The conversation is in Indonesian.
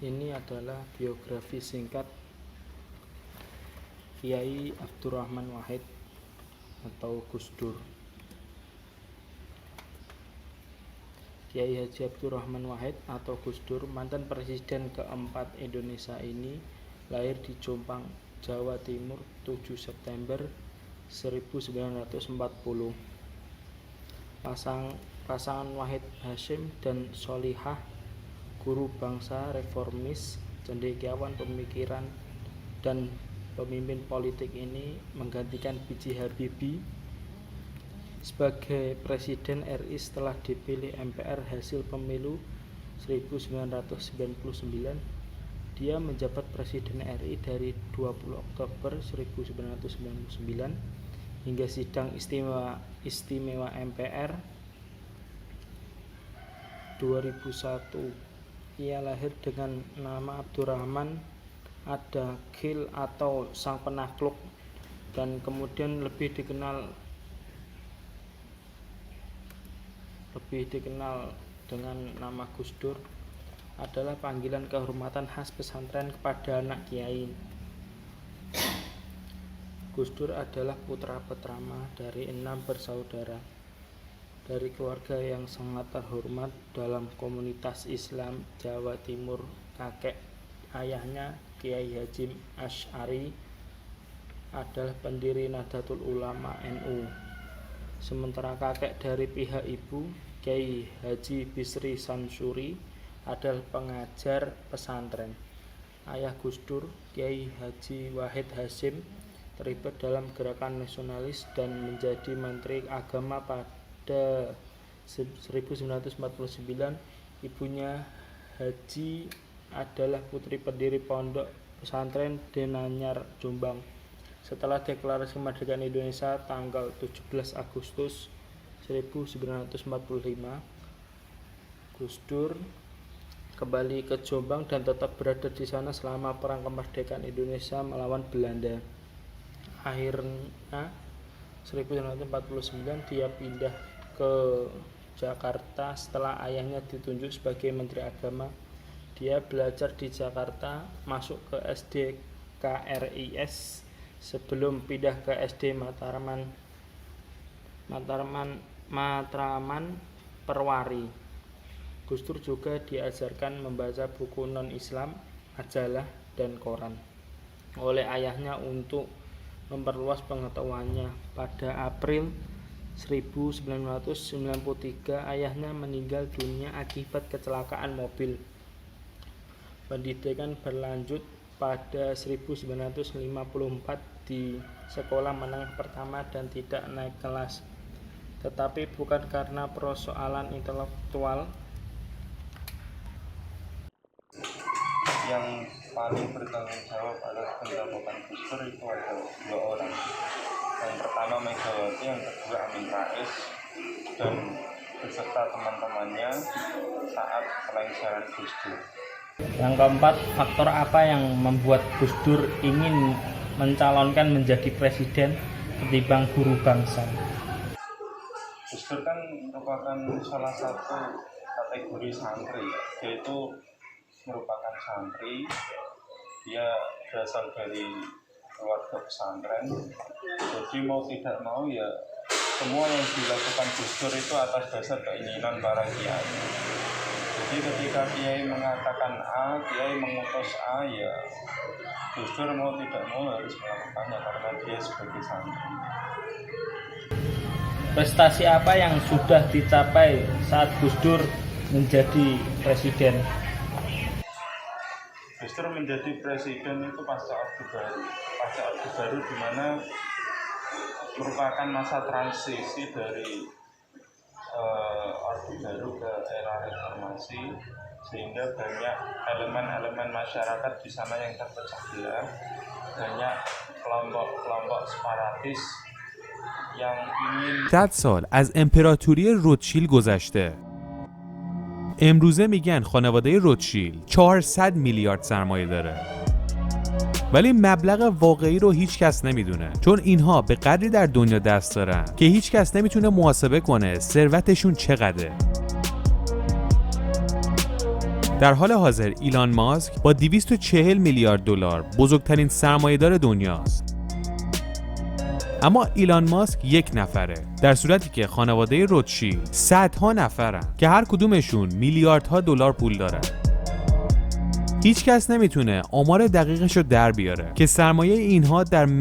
Ini adalah biografi singkat Kiai Abdurrahman Wahid atau Gus Dur. Kiai Haji Abdurrahman Wahid atau Gus Dur, mantan presiden keempat Indonesia ini, lahir di Jombang, Jawa Timur 7 September 1940. Pasangan Wahid Hasyim dan Sholihah, guru bangsa reformis, cendekiawan pemikiran dan pemimpin politik ini menggantikan B.J. Habibie sebagai Presiden RI setelah dipilih MPR hasil pemilu 1999. Dia menjabat Presiden RI dari 20 Oktober 1999 hingga sidang istimewa MPR 2001. Ia lahir dengan nama Abdurrahman Ad-Dakhil atau Sang Penakluk, dan kemudian lebih dikenal dengan nama Gus Dur. Adalah panggilan kehormatan khas pesantren kepada anak kiai. Gus Dur adalah putra pertama dari 6 bersaudara. Dari keluarga yang sangat terhormat dalam komunitas Islam Jawa Timur. Kakek ayahnya, Kiai Hasyim Asy'ari, adalah pendiri Nahdlatul Ulama NU. Sementara kakek dari pihak ibu, Kiai Haji Bisri Sansuri, adalah pengajar pesantren. Ayah Gus Dur, Kiai Haji Wahid Hasyim, terlibat dalam gerakan nasionalis dan menjadi Menteri Agama pada 1949. Ibunya Haji adalah putri pendiri Pondok Pesantren Denanyar, Jombang. Setelah deklarasi kemerdekaan Indonesia tanggal 17 Agustus 1945, Gus Dur kembali ke Jombang dan tetap berada di sana selama Perang Kemerdekaan Indonesia melawan Belanda. Akhirnya 1949 dia pindah ke Jakarta setelah ayahnya ditunjuk sebagai Menteri Agama. Dia belajar di Jakarta, masuk ke SD KRIS sebelum pindah ke SD Matraman Perwari. Gus Dur juga diajarkan membaca buku non-Islam, majalah, dan koran oleh ayahnya untuk memperluas pengetahuannya. Pada April 1993 ayahnya meninggal dunia akibat kecelakaan mobil. Pendidikan berlanjut pada 1954 di sekolah menengah pertama dan tidak naik kelas. Tetapi bukan karena persoalan intelektual. Yang paling bertanggung jawab atas pencapaian Gus Dur itu ada 2 orang. Yang pertama Megawati, yang kedua Amin Rais, dan beserta teman-temannya saat pelengseran Gus Dur. Yang keempat, faktor apa yang membuat Gus Dur ingin mencalonkan menjadi presiden ketimbang guru bangsa? Gus Dur kan merupakan salah satu kategori santri, yaitu merupakan santri. Dia berasal dari keluarga pesantren, jadi mau tidak mau ya semua yang dilakukan Gus Dur itu atas dasar keinginan para kiai. Jadi ketika kiai mengatakan A, kiai mengutus A, ya Gus Dur mau tidak mau harus melakukannya karena dia sebagai santri. Prestasi apa yang sudah dicapai saat Gus Dur menjadi presiden? Gus Dur menjadi presiden itu pasca Orde Baru, di mana merupakan masa transisi dari Orde Baru ke era reformasi, sehingga banyak elemen-elemen masyarakat di sana yang terpecah belah, banyak kelompok-kelompok separatis yang ingin. 100 سال از امپراتوری روتشیلد گذشته. امروزه میگن خانواده روتشیلد 400 میلیارد سرمایه داره. ولی مبلغ واقعی رو هیچ کس نمیدونه، چون اینها به قدری در دنیا دست دارن که هیچ کس نمیتونه محاسبه کنه ثروتشون چقدره. در حال حاضر ایلان ماسک با 240 میلیارد دلار بزرگترین سرمایه‌دار دنیاست. اما ایلان ماسک یک نفره، در صورتی که خانواده روتشیلد صدها نفرن که هر کدومشون میلیاردها دلار پول دارن. هیچ کس نمیتونه آمار دقیقش رو در بیاره که سرمایه اینها در